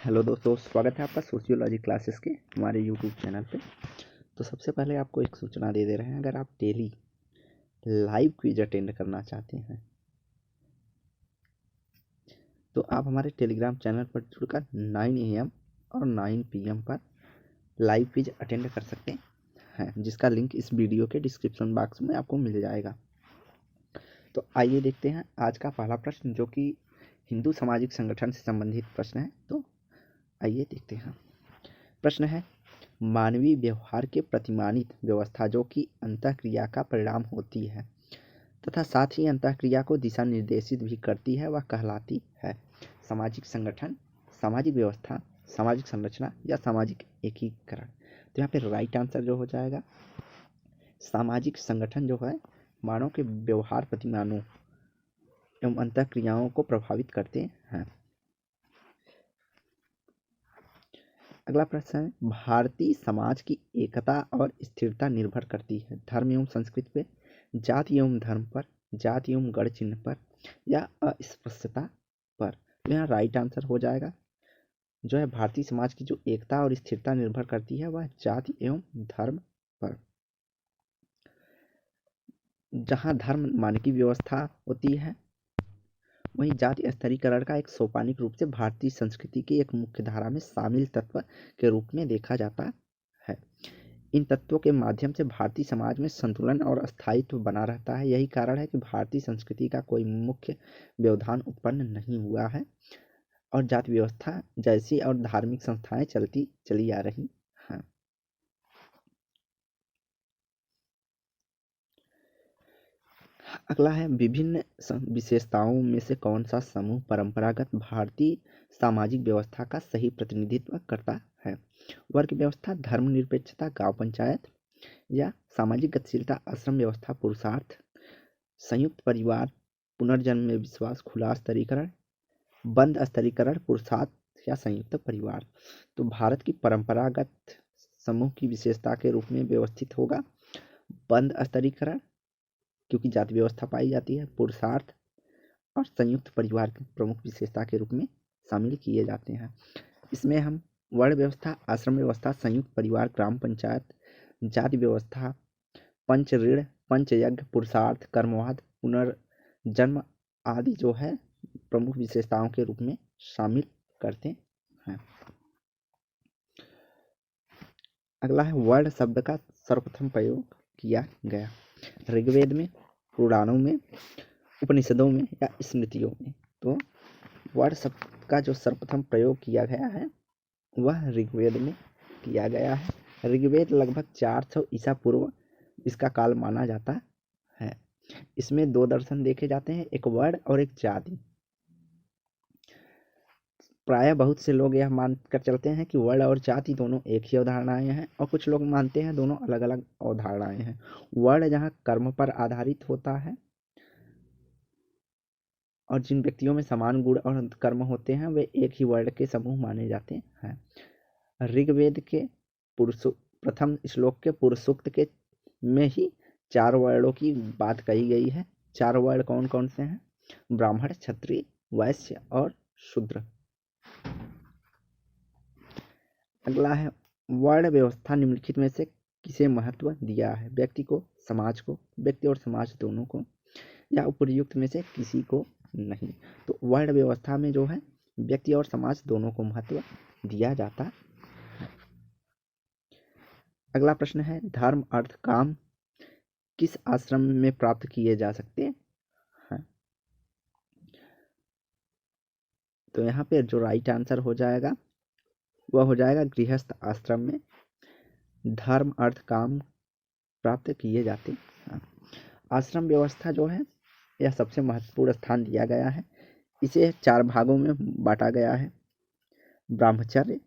Hello दोस्तों, स्वागत है आपका सोशियोलॉजी क्लासेस के हमारे यूट्यूब चैनल पे। तो सबसे पहले आपको एक सूचना दे रहे हैं, अगर आप डेली लाइव क्विज अटेंड करना चाहते हैं तो आप हमारे टेलीग्राम चैनल पर जुड़कर 9 AM और 9 PM पर लाइव क्विज अटेंड कर सकते हैं, जिसका लिंक इस वीडियो के डिस्क्रिप्शन बॉक्स में आपको मिल जाएगा। तो आइए देखते हैं आज का पहला प्रश्न, जो कि हिंदू सामाजिक संगठन से संबंधित प्रश्न है। तो आइए देखते हैं। प्रश्न है, मानवीय व्यवहार के प्रतिमानित व्यवस्था जो कि अंतःक्रिया का परिणाम होती है तथा साथ ही अंतःक्रिया को दिशा निर्देशित भी करती है, वह कहलाती है सामाजिक संगठन, सामाजिक व्यवस्था, सामाजिक संरचना या सामाजिक एकीकरण। तो यहाँ पे राइट आंसर जो हो जाएगा सामाजिक संगठन, जो है मानव के व्यवहार प्रतिमानों एवं अंतःक्रियाओं को प्रभावित करते हैं। अगला प्रश्न है, भारतीय समाज की एकता और स्थिरता निर्भर करती है धर्म एवं संस्कृति पे, जाति एवं धर्म पर, जाति एवं गढ़ चिन्ह पर या अस्पृश्यता पर। तो यहाँ राइट आंसर हो जाएगा जो है भारतीय समाज की जो एकता और स्थिरता निर्भर करती है वह जाति एवं धर्म पर। जहाँ धर्म मानकीय व्यवस्था होती है, वहीं जाति स्तरीकरण का एक सोपानिक रूप से भारतीय संस्कृति की एक मुख्य धारा में शामिल तत्व के रूप में देखा जाता है। इन तत्वों के माध्यम से भारतीय समाज में संतुलन और स्थायित्व बना रहता है। यही कारण है कि भारतीय संस्कृति का कोई मुख्य व्यवधान उत्पन्न नहीं हुआ है और जाति व्यवस्था जैसी और धार्मिक संस्थाएं चलती चली आ रही हैं। अगला है, विभिन्न विशेषताओं में से कौन सा समूह परंपरागत भारतीय सामाजिक व्यवस्था का सही प्रतिनिधित्व करता है? वर्ग व्यवस्था, धर्मनिरपेक्षता, गांव पंचायत या सामाजिक गतिशीलता, आश्रम व्यवस्था, पुरुषार्थ, संयुक्त परिवार, पुनर्जन्म में विश्वास, खुला स्तरीकरण, बंद स्तरीकरण, पुरुषार्थ या संयुक्त परिवार। तो भारत की परंपरागत समूह की विशेषता के रूप में व्यवस्थित होगा बंद स्तरीकरण, क्योंकि जाति व्यवस्था पाई जाती है, पुरुषार्थ और संयुक्त परिवार की प्रमुख विशेषता के रूप में शामिल किए जाते हैं। इसमें हम वर्ण व्यवस्था, आश्रम व्यवस्था, संयुक्त परिवार, ग्राम पंचायत, जाति व्यवस्था, पंच ऋण, पंचयज्ञ, पुरुषार्थ, कर्मवाद, पुनर्जन्म आदि जो है प्रमुख विशेषताओं के रूप में शामिल करते हैं। अगला है, वर्ण शब्द का सर्वप्रथम प्रयोग किया गया ऋग्वेद में, पुराणों में, उपनिषदों में या स्मृतियों में। तो वर्ण शब्द का जो सर्वप्रथम प्रयोग किया गया है वह ऋग्वेद में किया गया है। ऋग्वेद लगभग 400 ईसा पूर्व इसका काल माना जाता है। इसमें दो दर्शन देखे जाते हैं, एक वर्ण और एक जाति। प्रायः बहुत से लोग यह मानकर चलते हैं कि वर्ण और जाति दोनों एक ही अवधारणाएं हैं, और कुछ लोग मानते हैं दोनों अलग अलग अवधारणाएं हैं। वर्ण जहाँ कर्म पर आधारित होता है और जिन व्यक्तियों में समान गुण और कर्म होते हैं वे एक ही वर्ण के समूह माने जाते हैं। ऋग्वेद के प्रथम श्लोक के पुरुषसूक्त के में ही 4 वर्णों की बात कही गई है। 4 वर्ण कौन कौन से हैं? ब्राह्मण, क्षत्रिय, वैश्य और शूद्र। अगला है, वर्ण व्यवस्था निम्नलिखित में से किसे महत्व दिया है? व्यक्ति को, समाज को, व्यक्ति और समाज दोनों को, या उपर्युक्त में से किसी को नहीं? तो वर्ण व्यवस्था में जो है व्यक्ति और समाज दोनों को महत्व दिया जाता है। अगला प्रश्न है, धर्म, अर्थ, काम किस आश्रम में प्राप्त किए जा सकते हैं? तो यहाँ पे जो राइट आंसर हो जाएगा वह हो जाएगा गृहस्थ आश्रम में धर्म, अर्थ, काम प्राप्त किए जाते हैं। आश्रम व्यवस्था जो है यह सबसे महत्वपूर्ण स्थान दिया गया है। इसे 4 भागों में बांटा गया है, ब्रह्मचर्य,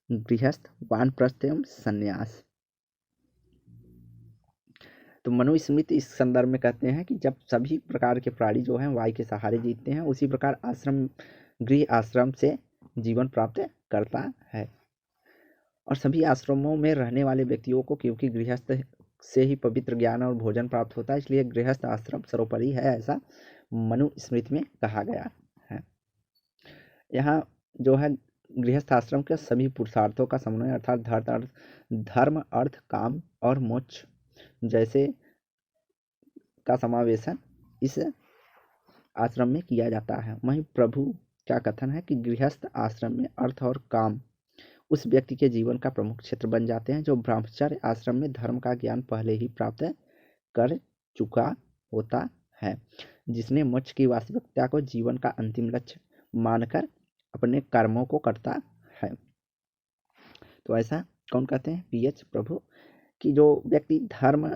गृहस्थ, वानप्रस्थ एवं संन्यास। तो मनुस्मृति इस संदर्भ में कहते हैं कि जब सभी प्रकार के प्राणी जो हैं वायु के सहारे जीते हैं, उसी प्रकार आश्रम गृह आश्रम से जीवन प्राप्त करता है। और सभी आश्रमों में रहने वाले व्यक्तियों को, क्योंकि गृहस्थ से ही पवित्र ज्ञान और भोजन प्राप्त होता है, इसलिए गृहस्थ आश्रम सर्वोपरि है, ऐसा मनुस्मृति में कहा गया है। यहाँ जो है गृहस्थ आश्रम के सभी पुरुषार्थों का समन्वय अर्थात धर्म अर्थ काम और मोक्ष जैसे का समावेशन इस आश्रम में किया जाता है। वहीं प्रभु का कथन है कि गृहस्थ आश्रम में अर्थ और काम उस व्यक्ति के जीवन का प्रमुख क्षेत्र बन जाते हैं जो ब्रह्मचर्य आश्रम में धर्म का ज्ञान पहले ही प्राप्त कर चुका होता है, जिसने मोक्ष की वास्तविकता को जीवन का अंतिम लक्ष्य मानकर अपने कर्मों को करता है। तो ऐसा कौन कहते हैं? पीएच प्रभु कि जो व्यक्ति धर्म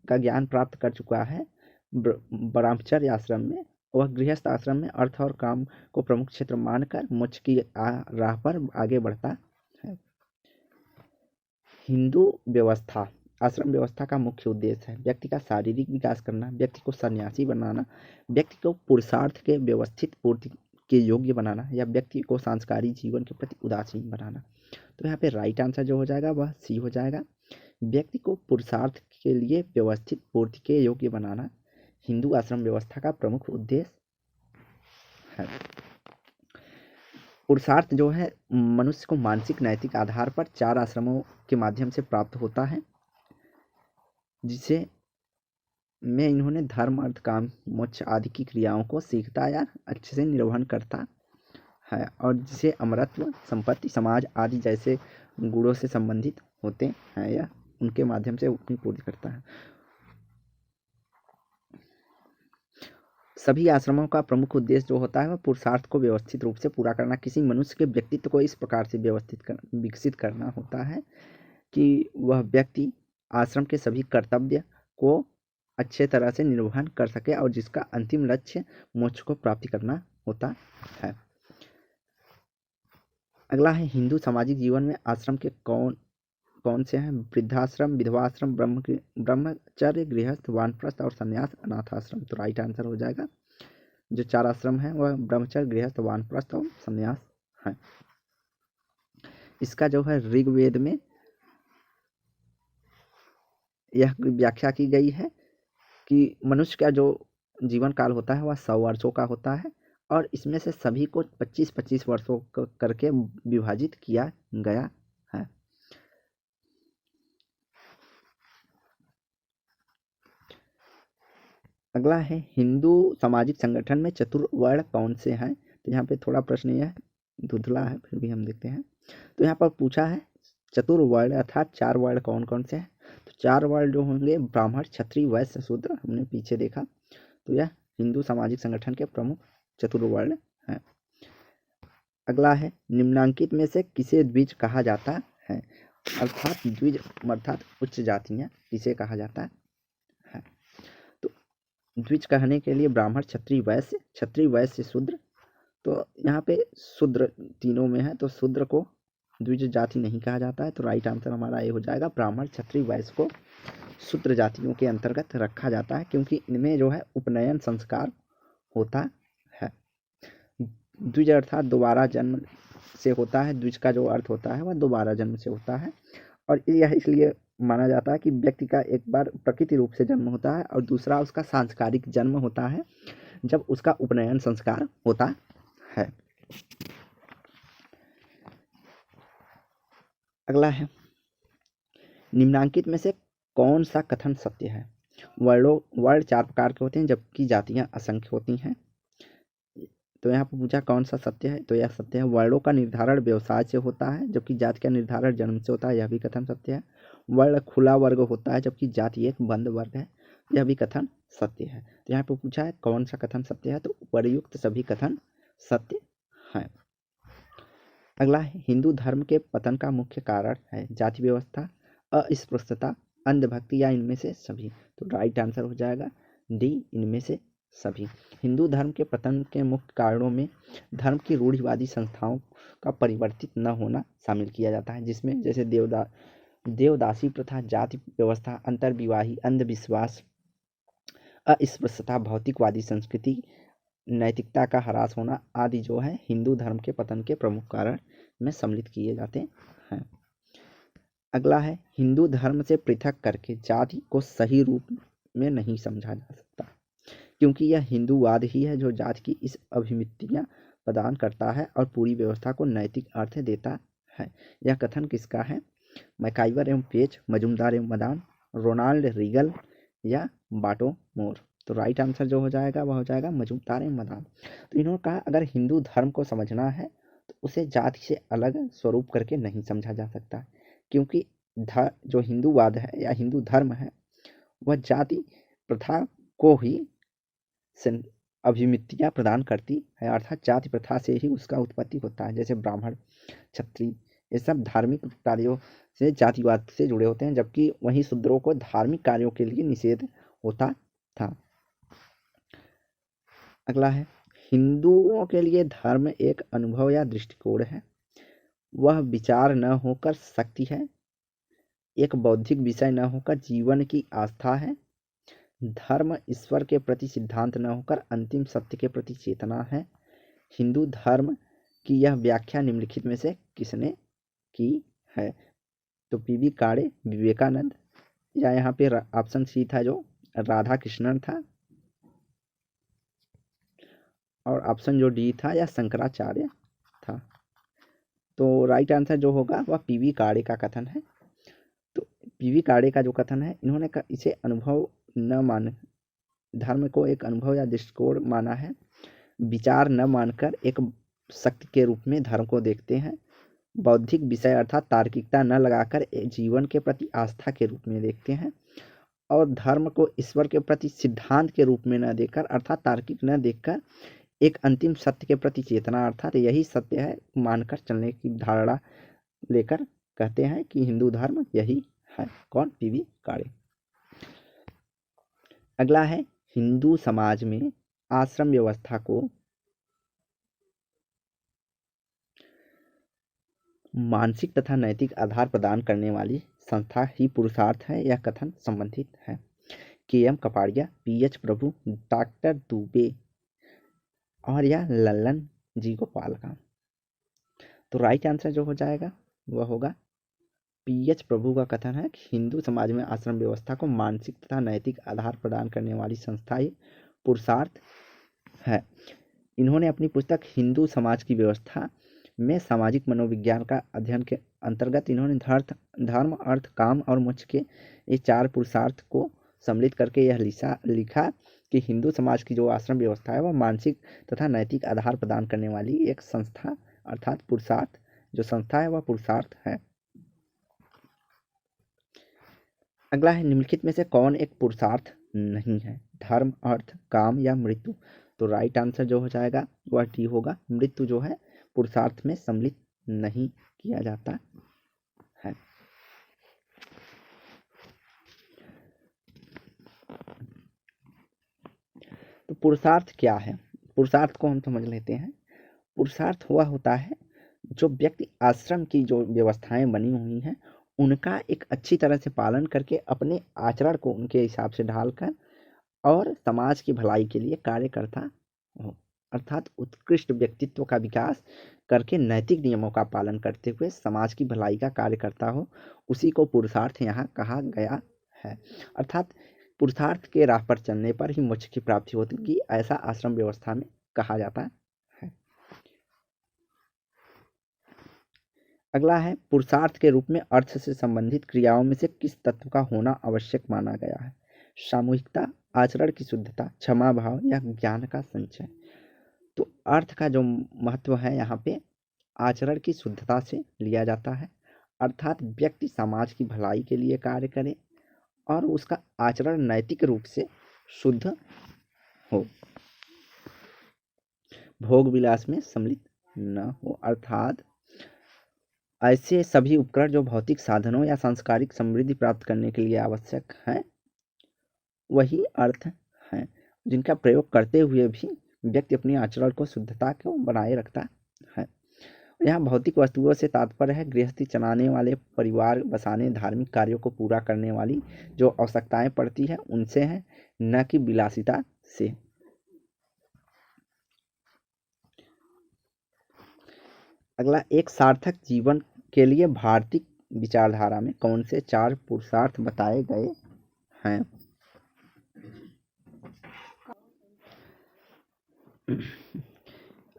का ज्ञान प्राप्त कर चुका है ब्रह्मचर्य आश्रम में, वह गृहस्थ आश्रम में अर्थ और काम को प्रमुख क्षेत्र मानकर मोक्ष की राह पर आगे बढ़ता है। हिंदू व्यवस्था आश्रम व्यवस्था का मुख्य उद्देश्य है व्यक्ति का शारीरिक विकास करना, व्यक्ति को सन्यासी बनाना, व्यक्ति को पुरुषार्थ के व्यवस्थित पूर्ति के योग्य बनाना या व्यक्ति को सांस्कारिक जीवन के प्रति उदासीन बनाना। तो यहाँ पे राइट आंसर जो हो जाएगा वह सी हो जाएगा। व्यक्ति को पुरुषार्थ के लिए व्यवस्थित पूर्ति के योग्य बनाना हिंदू आश्रम व्यवस्था का प्रमुख उद्देश्य है। पुरुषार्थ जो है मनुष्य को मानसिक नैतिक आधार पर 4 आश्रमों के माध्यम से प्राप्त होता है, जिसे में इन्होंने धर्म अर्थ काम मोक्ष आदि की क्रियाओं को सीखता या अच्छे से निर्वहन करता है और जिसे अमरत्व संपत्ति समाज आदि जैसे गुणों से संबंधित होते हैं या उनके माध्यम से अपनी पूर्ति करता है। सभी आश्रमों का प्रमुख उद्देश्य जो होता है वह पुरुषार्थ को व्यवस्थित रूप से पूरा करना, किसी मनुष्य के व्यक्तित्व को इस प्रकार से विकसित करना होता है कि वह व्यक्ति आश्रम के सभी कर्तव्य को अच्छे तरह से निर्वहन कर सके और जिसका अंतिम लक्ष्य मोक्ष को प्राप्ति करना होता है। अगला है हिंदू सामाजिक जीवन में आश्रम के कौन से हैं? वृद्धाश्रम, विधवाश्रम, ब्रह्मचर्य, गृहस्थ, वानप्रस्थ और संन्यास, अनाथ आश्रम। तो राइट आंसर हो जाएगा जो 4 आश्रम हैं वह ब्रह्मचर्य, गृहस्थ, वानप्रस्थ और संन्यास है। इसका जो है ऋग्वेद में यह व्याख्या की गई है कि मनुष्य का जो जीवन काल होता है वह 100 वर्षों का होता है और इसमें से सभी को 25-25 वर्षों करके विभाजित किया गया है। अगला है हिंदू सामाजिक संगठन में चतुर्वर्ण कौन से हैं? तो यहाँ पे थोड़ा प्रश्न यह धुंधला है, फिर भी हम देखते हैं। तो यहाँ पर पूछा है चतुर्वर्ण अर्थात 4 वर्ण कौन कौन से हैं? तो 4 वर्ण जो होंगे ब्राह्मण, क्षत्रिय, वैश्य, शूद्र, हमने पीछे देखा। तो यह हिंदू सामाजिक संगठन के प्रमुख चतुर्वर्ण हैं। अगला है निम्नांकित में से किसे द्विज कहा जाता है? अर्थात द्विज अर्थात उच्च जातियाँ किसे कहा जाता है? तो द्विज कहने के लिए ब्राह्मण, क्षत्रिय, वैश्य, शूद्र। तो यहाँ पे शूद्र तीनों में है तो शूद्र को द्विज जाति नहीं कहा जाता है। तो राइट आंसर हमारा ये हो जाएगा ब्राह्मण, क्षत्रिय, वैश्य को शूद्र जातियों के अंतर्गत रखा जाता है क्योंकि इनमें जो है उपनयन संस्कार होता है। द्विज अर्थात दोबारा जन्म से होता है। द्विज का जो अर्थ होता है वह दोबारा जन्म से होता है और यह इसलिए माना जाता है कि व्यक्ति का एक बार प्रकृति रूप से जन्म होता है और दूसरा उसका सांस्कारिक जन्म होता है जब उसका उपनयन संस्कार होता है। अगला है निम्नांकित में से कौन सा कथन सत्य है? वर्ण 4 प्रकार के होते हैं जबकि जातियां असंख्य होती हैं। तो यहाँ पर पूछा कौन सा सत्य है? तो यह सत्य है। वर्णों का निर्धारण व्यवसाय से होता है जबकि जाति का निर्धारण जन्म से होता है, यह भी कथन सत्य है। वर्ण खुला वर्ग होता है जबकि जाति एक बंद वर्ग है, यह भी कथन सत्य है। तो यहाँ पर पूछा है कौन सा कथन सत्य है? तो उपर्युक्त सभी कथन सत्य है। अगला है हिंदू धर्म के पतन का मुख्य कारण है जाति व्यवस्था, अस्पृश्यता, अंधभक्ति या इनमें से सभी। तो राइट आंसर हो जाएगा डी, इनमें से सभी। हिंदू धर्म के पतन के मुख्य कारणों में धर्म की रूढ़िवादी संस्थाओं का परिवर्तित न होना शामिल किया जाता है, जिसमें जैसे देवदासी प्रथा, जाति व्यवस्था, अंतर्विवाही, अंधविश्वास, अस्पृश्यता, भौतिकवादी संस्कृति, नैतिकता का ह्रास होना आदि जो है हिंदू धर्म के पतन के प्रमुख कारण में सम्मिलित किए जाते हैं। अगला है हिंदू धर्म से पृथक करके जाति को सही रूप में नहीं समझा जा सकता क्योंकि यह हिंदूवाद ही है जो जाति की इस अभिमितियां प्रदान करता है और पूरी व्यवस्था को नैतिक अर्थ देता है। यह कथन किसका है? मैकाइवर एवं पेज, मजुमदार एवं मदान, रोनाल्ड रीगल या बाटो मोर। तो राइट आंसर जो हो जाएगा वह हो जाएगा मजुमदार एवं मदान। तो इन्होंने कहा अगर हिंदू धर्म को समझना है तो उसे जाति से अलग स्वरूप करके नहीं समझा जा सकता, क्योंकि जो हिंदूवाद है या हिंदू धर्म है वह जाति प्रथा को ही अभिमितियाँ प्रदान करती है, अर्थात जाति प्रथा से ही उसका उत्पत्ति होता है। जैसे ब्राह्मण, क्षत्रिय, ये सब धार्मिक कार्यों से जातिवाद से जुड़े होते हैं, जबकि वहीं शूद्रों को धार्मिक कार्यों के लिए निषेध होता था। अगला है, हिंदुओं के लिए धर्म एक अनुभव या दृष्टिकोण है। वह विचार न होकर शक्ति है, एक बौद्धिक विषय न होकर जीवन की आस्था है। धर्म ईश्वर के प्रति सिद्धांत न होकर अंतिम सत्य के प्रति चेतना है। हिंदू धर्म की यह व्याख्या निम्नलिखित में से किसने की है? तो पीवी काड़े, विवेकानंद, या यहाँ पे ऑप्शन सी था जो राधा कृष्णन था, और ऑप्शन जो डी था या शंकराचार्य था। तो राइट आंसर जो होगा वह पीवी काड़े का कथन है। तो पीवी काड़े का जो कथन है, इन्होंने इसे अनुभव न मान, धर्म को एक अनुभव या दृष्टिकोण माना है। विचार न मानकर एक शक्ति के रूप में धर्म को देखते हैं। बौद्धिक विषय अर्थात तार्किकता न लगाकर जीवन के प्रति आस्था के रूप में देखते हैं, और धर्म को ईश्वर के प्रति सिद्धांत के रूप में न देखकर अर्थात तार्किक न देखकर एक अंतिम सत्य के प्रति चेतना अर्थात यही सत्य है मानकर चलने की धारणा लेकर कहते हैं कि हिंदू धर्म यही है। कौन? पीवी काड़े। अगला है, हिंदू समाज में आश्रम व्यवस्था को मानसिक तथा नैतिक आधार प्रदान करने वाली संस्था ही पुरुषार्थ है। यह कथन संबंधित है के.एम. कपाड़िया, पी.एच. प्रभु, डॉक्टर दुबे और या लल्लन जी गोपाल का। तो राइट आंसर जो हो जाएगा वह होगा पी.एच. प्रभु का कथन है कि हिंदू समाज में आश्रम व्यवस्था को मानसिक तथा नैतिक आधार प्रदान करने वाली संस्था ही पुरुषार्थ है। इन्होंने अपनी पुस्तक हिंदू समाज की व्यवस्था में सामाजिक मनोविज्ञान का अध्ययन के अंतर्गत इन्होंने धर्म, अर्थ, काम और मोक्ष के ये 4 पुरुषार्थ को सम्मिलित करके यह लिखा कि हिंदू समाज की जो आश्रम व्यवस्था है वह मानसिक तथा नैतिक आधार प्रदान करने वाली एक संस्था अर्थात पुरुषार्थ, जो संस्था है वह पुरुषार्थ है। अगला है, निम्नलिखित में से कौन एक पुरुषार्थ नहीं है? धर्म, अर्थ, काम या मृत्यु। तो राइट आंसर जो हो जाएगा वह टी होगा, मृत्यु जो है पुरुषार्थ में सम्मिलित नहीं किया जाता है। तो पुरुषार्थ क्या है? पुरुषार्थ को हम समझ लेते हैं। पुरुषार्थ हुआ होता है जो व्यक्ति आश्रम की जो व्यवस्थाएं बनी हुई हैं उनका एक अच्छी तरह से पालन करके अपने आचरण को उनके हिसाब से ढालकर और समाज की भलाई के लिए कार्य करता हो, अर्थात उत्कृष्ट व्यक्तित्व का विकास करके नैतिक नियमों का पालन करते हुए समाज की भलाई का कार्य करता हो, उसी को पुरुषार्थ यहाँ कहा गया है। अर्थात पुरुषार्थ के राह पर चलने पर ही मोक्ष की प्राप्ति होती, ऐसा आश्रम व्यवस्था में कहा जाता है। अगला है, पुरुषार्थ के रूप में अर्थ से संबंधित क्रियाओं में से किस तत्व का होना आवश्यक माना गया है? सामूहिकता, आचरण की शुद्धता, क्षमा भाव या ज्ञान का संचय। तो अर्थ का जो महत्व है यहाँ पे आचरण की शुद्धता से लिया जाता है, अर्थात व्यक्ति समाज की भलाई के लिए कार्य करे और उसका आचरण नैतिक रूप से शुद्ध हो, भोग विलास में सम्मिलित न हो, अर्थात ऐसे सभी उपकरण जो भौतिक साधनों या सांस्कारिक समृद्धि प्राप्त करने के लिए आवश्यक हैं वही अर्थ हैं, जिनका प्रयोग करते हुए भी व्यक्ति अपने आचरण को शुद्धता को बनाए रखता है। यहाँ भौतिक वस्तुओं से तात्पर्य है गृहस्थी चलाने वाले, परिवार बसाने, धार्मिक कार्यों को पूरा करने वाली जो आवश्यकताएं पड़ती है उनसे है, न कि विलासिता से। अगला, एक सार्थक जीवन के लिए भारतीय विचारधारा में कौन से 4 पुरुषार्थ बताए गए हैं?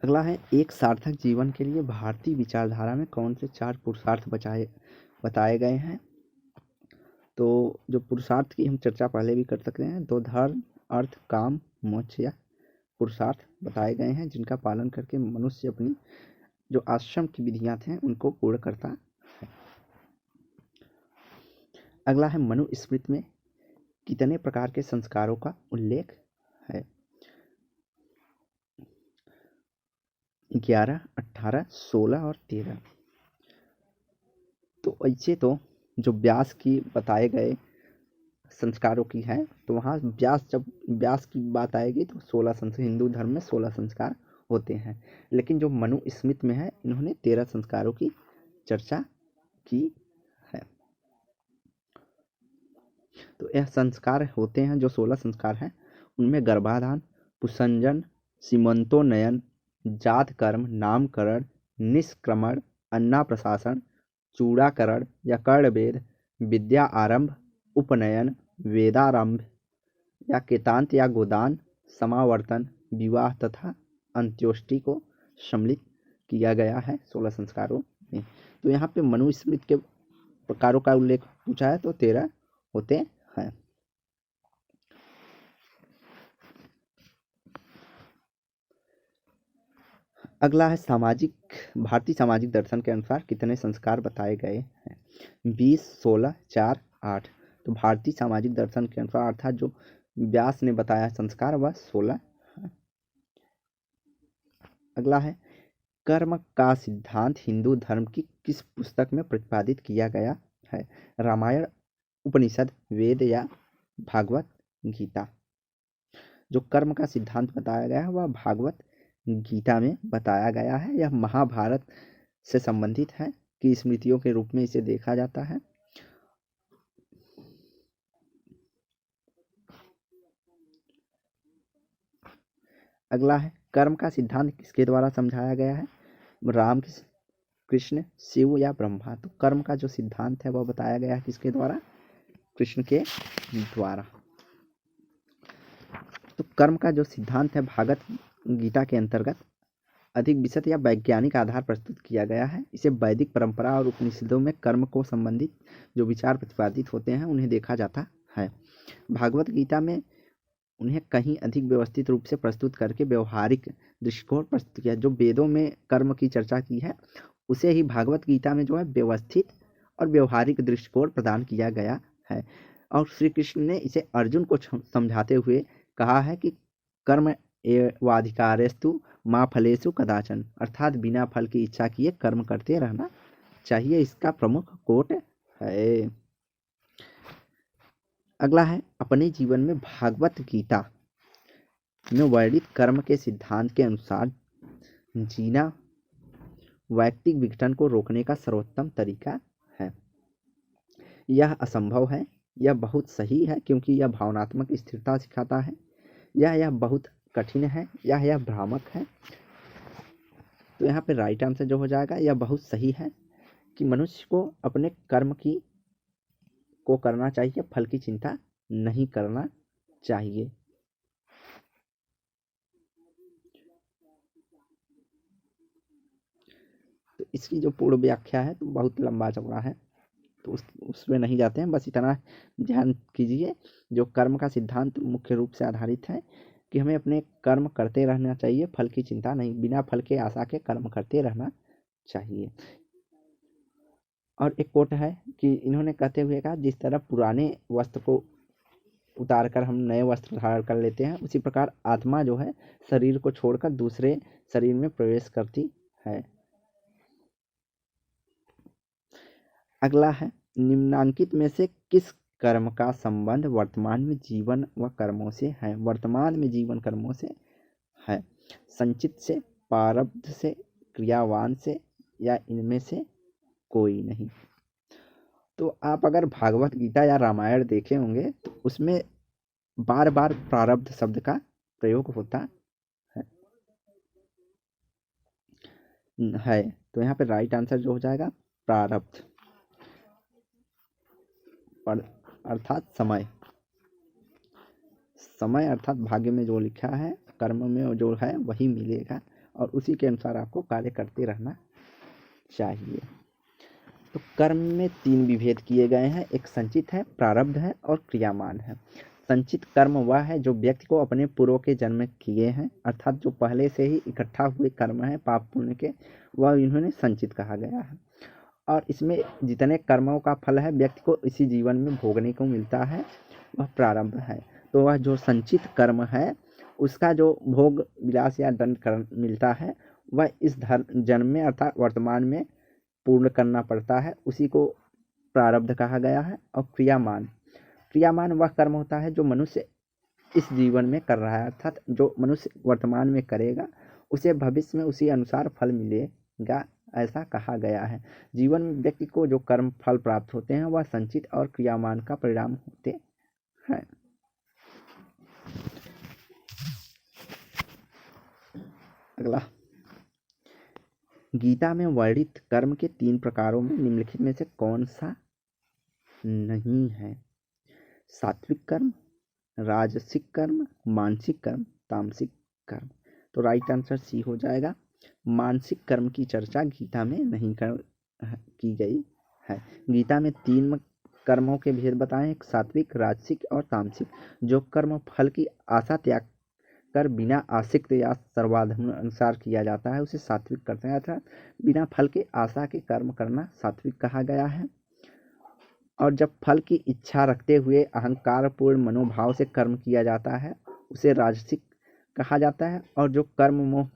अगला है, एक सार्थक जीवन के लिए भारतीय विचारधारा में कौन से 4 पुरुषार्थ बताए गए हैं। तो जो पुरुषार्थ की हम चर्चा पहले भी कर सकते हैं, तो धर्म, अर्थ, काम, मोक्ष या पुरुषार्थ बताए गए हैं, जिनका पालन करके मनुष्य अपनी जो आश्रम की विधियां थे उनको पूर्ण करता है। अगला है, मनुस्मृति में कितने प्रकार के संस्कारों का उल्लेख है। 11, 18, 16 और 13। तो ऐसे तो जो व्यास की बताए गए संस्कारों की है, तो वहाँ जब व्यास की बात आएगी तो 16 संस्कार, हिंदू धर्म में 16 संस्कार होते हैं, लेकिन जो मनुस्मृति में है इन्होंने 13 संस्कारों की चर्चा की है। तो यह संस्कार होते हैं, जो 16 संस्कार हैं उनमें गर्भाधान, पुंसजन, सीमंतोन्नयन, जात कर्म, नामकरण, निष्क्रमण, अन्नप्राशन, चूड़ाकरण या कर्णवेद, विद्या आरंभ, उपनयन, वेदारंभ या केतांत या गोदान, समावर्तन, विवाह तथा अंत्योष्टि को सम्मिलित किया गया है 16 संस्कारों में। तो यहाँ पे मनुस्मृति के प्रकारों का उल्लेख पूछा है, तो 13 होते हैं। अगला है, भारतीय सामाजिक दर्शन के अनुसार कितने संस्कार बताए गए हैं। 20, 16, 4, 8। तो भारतीय सामाजिक दर्शन के अनुसार अर्थात जो व्यास ने बताया संस्कार वह 16 है। अगला है, कर्म का सिद्धांत हिंदू धर्म की किस पुस्तक में प्रतिपादित किया गया है। रामायण, उपनिषद, वेद या भागवत गीता। जो कर्म का सिद्धांत बताया गया है वह भागवत गीता में बताया गया है। यह महाभारत से संबंधित है कि स्मृतियों के रूप में इसे देखा जाता है। अगला है, कर्म का सिद्धांत किसके द्वारा समझाया गया है। राम, कृष्ण, शिव या ब्रह्मा। तो कर्म का जो सिद्धांत है वह बताया गया है किसके द्वारा, कृष्ण के द्वारा। तो कर्म का जो सिद्धांत है भागवत गीता के अंतर्गत अधिक विशद या वैज्ञानिक आधार प्रस्तुत किया गया है। इसे वैदिक परंपरा और उपनिषदों में कर्म को संबंधित जो विचार प्रतिपादित होते हैं उन्हें देखा जाता है। भागवत गीता में उन्हें कहीं अधिक व्यवस्थित रूप से प्रस्तुत करके व्यवहारिक दृष्टिकोण प्रस्तुत किया। जो वेदों में कर्म की चर्चा की है उसे ही भागवत गीता में जो है व्यवस्थित और व्यवहारिक दृष्टिकोण प्रदान किया गया है। और श्री कृष्ण ने इसे अर्जुन को समझाते हुए कहा है कि कर्म एवाधिकारस्तु माँ फलेषु कदाचन, अर्थात बिना फल की इच्छा किए कर्म करते रहना चाहिए। इसका प्रमुख कोट है। अगला है, अपने जीवन में भागवत गीता में वर्णित कर्म के सिद्धांत के अनुसार जीना वैयक्तिक विघटन को रोकने का सर्वोत्तम तरीका है। यह असंभव है, यह बहुत सही है क्योंकि यह भावनात्मक स्थिरता सिखाता है। यह बहुत कठिन है, यह भ्रामक है। तो यहाँ पे राइट आंसर जो हो जाएगा, यह बहुत सही है कि मनुष्य को अपने कर्म को करना चाहिए, फल की चिंता नहीं करना चाहिए। तो इसकी जो पूर्ण व्याख्या है तो बहुत लंबा चौड़ा है, तो उसमें नहीं जाते हैं। बस इतना ध्यान कीजिए, जो कर्म का सिद्धांत मुख्य रूप से आधारित है कि हमें अपने कर्म करते रहना चाहिए, फल की चिंता नहीं, बिना फल के आशा के कर्म करते रहना चाहिए। और एक कोट है कि इन्होंने कहते हुए कहा, जिस तरह पुराने वस्त्र को उतार कर हम नए वस्त्र धारण कर लेते हैं, उसी प्रकार आत्मा जो है शरीर को छोड़कर दूसरे शरीर में प्रवेश करती है। अगला है, निम्नांकित में से किस कर्म का संबंध वर्तमान में जीवन व कर्मों से है। वर्तमान में जीवन कर्मों से है। संचित से, प्रारब्ध से, क्रियावान से या इनमें से कोई नहीं। तो आप अगर भागवत गीता या रामायण देखे होंगे तो उसमें बार बार प्रारब्ध शब्द का प्रयोग होता है। तो यहाँ पे राइट आंसर जो हो जाएगा प्रारब्ध, अर्थात समय अर्थात भाग्य में जो लिखा है कर्म में जो है वही मिलेगा, और उसी के अनुसार आपको कार्य करते रहना चाहिए। तो कर्म में 3 विभेद किए गए हैं, एक संचित है, प्रारब्ध है और क्रियामान है। संचित कर्म वह है जो व्यक्ति को अपने पूर्व के जन्म में किए हैं, अर्थात जो पहले से ही इकट्ठा हुए कर्म हैं पाप पुण्य के, वह इन्होंने संचित कहा गया है। और इसमें जितने कर्मों का फल है व्यक्ति को इसी जीवन में भोगने को मिलता है, वह प्रारब्ध है। तो वह जो संचित कर्म है उसका जो भोग विलास या दंड कर्म मिलता है वह इस जन्म में अर्थात वर्तमान में पूर्ण करना पड़ता है, उसी को प्रारब्ध कहा गया है। और क्रियामान वह कर्म होता है जो मनुष्य इस जीवन में कर रहा है, अर्थात जो मनुष्य वर्तमान में करेगा उसे भविष्य में उसी अनुसार फल मिलेगा, ऐसा कहा गया है। जीवन में व्यक्ति को जो कर्म फल प्राप्त होते हैं वह संचित और क्रियामान का परिणाम होते हैं। अगला, गीता में वर्णित कर्म के 3 प्रकारों में निम्नलिखित में से कौन सा नहीं है? सात्विक कर्म, राजसिक कर्म, मानसिक कर्म, तामसिक कर्म। तो राइट आंसर सी हो जाएगा। मानसिक कर्म की चर्चा गीता में नहीं की गई है। गीता में 3 कर्मों के भेद बताए, एक सात्विक, राजसिक और तामसिक। जो कर्म फल की आशा त्याग कर बिना आसक्त या सर्वाधर्म अनुसार किया जाता है उसे सात्विक करते हैं, अर्थात बिना फल के आशा के कर्म करना सात्विक कहा गया है। और जब फल की इच्छा रखते हुए अहंकारपूर्ण मनोभाव से कर्म किया जाता है उसे राजसिक कहा जाता है। और जो कर्म मोह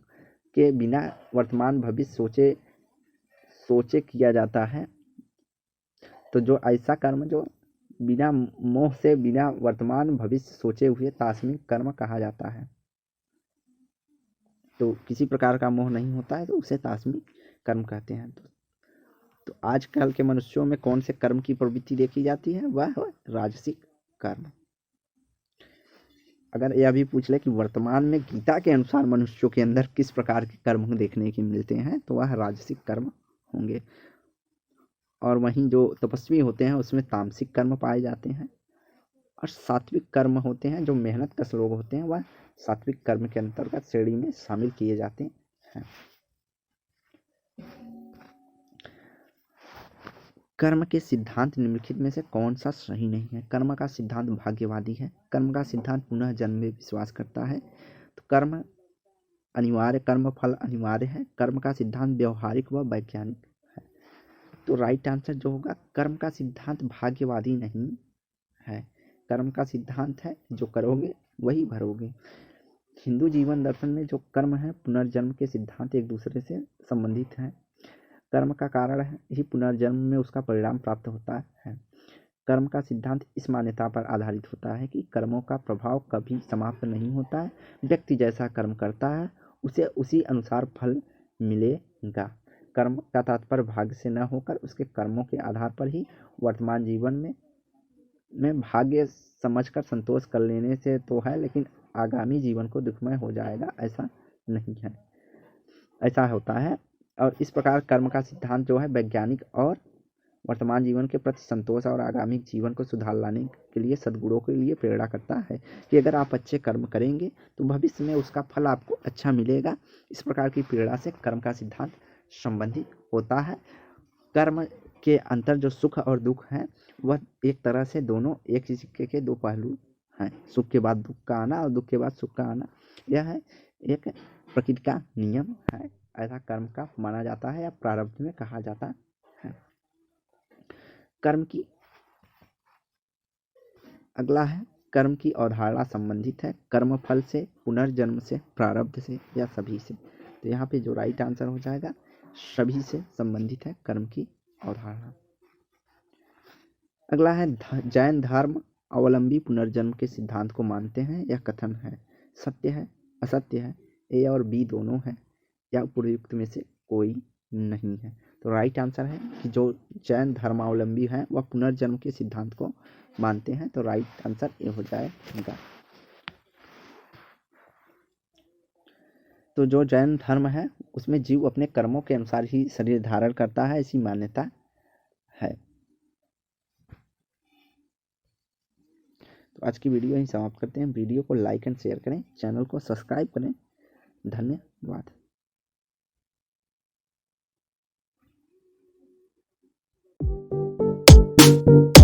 के बिना वर्तमान भविष्य सोचे किया जाता है, तो जो ऐसा कर्म जो बिना मोह से बिना वर्तमान भविष्य सोचे हुए तात्मिक कर्म कहा जाता है। तो किसी प्रकार का मोह नहीं होता है तो उसे तात्मिक कर्म कहते हैं। तो आजकल के मनुष्यों में कौन से कर्म की प्रवृत्ति देखी जाती है? वह है राजसिक कर्म। अगर यह भी पूछ ले कि वर्तमान में गीता के अनुसार मनुष्यों के अंदर किस प्रकार के कर्म देखने के मिलते हैं, तो वह राजसिक कर्म होंगे। और वहीं जो तपस्वी होते हैं उसमें तामसिक कर्म पाए जाते हैं। और सात्विक कर्म होते हैं, जो मेहनत कश लोग होते हैं वह सात्विक कर्म के अंतर्गत श्रेणी में शामिल किए जाते हैं। कर्म के सिद्धांत निम्नलिखित में से कौन सा सही नहीं है? कर्म का सिद्धांत भाग्यवादी है। कर्म का सिद्धांत पुनः जन्म में विश्वास करता है। तो कर्म अनिवार्य, कर्म फल अनिवार्य है। कर्म का सिद्धांत व्यवहारिक व वैज्ञानिक है। तो राइट आंसर जो होगा, कर्म का सिद्धांत भाग्यवादी नहीं है। कर्म का सिद्धांत है जो करोगे वही भरोगे। हिंदू जीवन दर्शन में जो कर्म है पुनर्जन्म के सिद्धांत एक दूसरे से संबंधित हैं। कर्म का कारण है ही पुनर्जन्म में उसका परिणाम प्राप्त होता है। कर्म का सिद्धांत इस मान्यता पर आधारित होता है कि कर्मों का प्रभाव कभी समाप्त नहीं होता है। व्यक्ति जैसा कर्म करता है उसे उसी अनुसार फल मिलेगा। कर्म का तात्पर्य भाग्य से न होकर उसके कर्मों के आधार पर ही वर्तमान जीवन में भाग्य समझकर संतोष कर लेने से तो है, लेकिन आगामी जीवन को दुखमय हो जाएगा ऐसा नहीं है, ऐसा होता है। और इस प्रकार कर्म का सिद्धांत जो है वैज्ञानिक और वर्तमान जीवन के प्रति संतोष और आगामी जीवन को सुधार लाने के लिए सद्गुणों के लिए प्रेरणा करता है कि अगर आप अच्छे कर्म करेंगे तो भविष्य में उसका फल आपको अच्छा मिलेगा। इस प्रकार की प्रेरणा से कर्म का सिद्धांत संबंधित होता है। कर्म के अंतर जो सुख और दुख है वह एक तरह से दोनों एक ही सिक्के के 2 पहलू हैं। सुख के बाद दुख का आना और दुख के बाद सुख का आना, यह है एक प्रकृति का नियम है, ऐसा कर्म का माना जाता है या प्रारब्ध में कहा जाता है। कर्म की अगला है, कर्म की अवधारणा संबंधित है कर्म फल से, पुनर्जन्म से, प्रारब्ध से या सभी से। तो यहाँ पे जो राइट आंसर हो जाएगा सभी से संबंधित है कर्म की अवधारणा। अगला है, जैन धर्म अवलंबी पुनर्जन्म के सिद्धांत को मानते हैं। यह कथन है सत्य है, असत्य है, ए और बी दोनों है या उपयुक्त में से कोई नहीं है। तो राइट आंसर है कि जो जैन धर्मावलंबी हैं वह पुनर्जन्म के सिद्धांत को मानते हैं। तो राइट आंसर ये हो जाएगा। तो जो जैन धर्म है उसमें जीव अपने कर्मों के अनुसार ही शरीर धारण करता है, ऐसी मान्यता है। तो आज की वीडियो यहीं समाप्त करते हैं। वीडियो को लाइक एंड शेयर करें, चैनल को सब्सक्राइब करें। धन्यवाद। है।